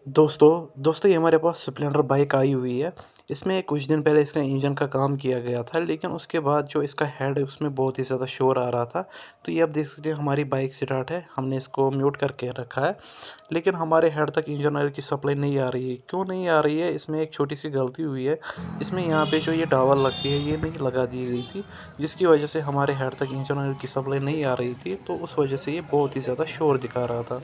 दोस्तों ये हमारे पास स्प्लेंडर बाइक आई हुई है। इसमें कुछ दिन पहले इसका इंजन का काम किया गया था, लेकिन उसके बाद जो इसका हेड है उसमें बहुत ही ज़्यादा शोर आ रहा था। तो ये आप देख सकते हैं हमारी बाइक स्टार्ट है, हमने इसको म्यूट करके रखा है, लेकिन हमारे हेड तक इंजन ऑयल की सप्लाई नहीं आ रही है। क्यों नहीं आ रही है? इसमें एक छोटी सी गलती हुई है। इसमें यहाँ पे जो ये डॉवल लगती है ये नहीं लगा दी गई थी, जिसकी वजह से हमारे हेड तक इंजन ऑयल की सप्लाई नहीं आ रही थी। तो उस वजह से ये बहुत ही ज़्यादा शोर दिखा रहा था।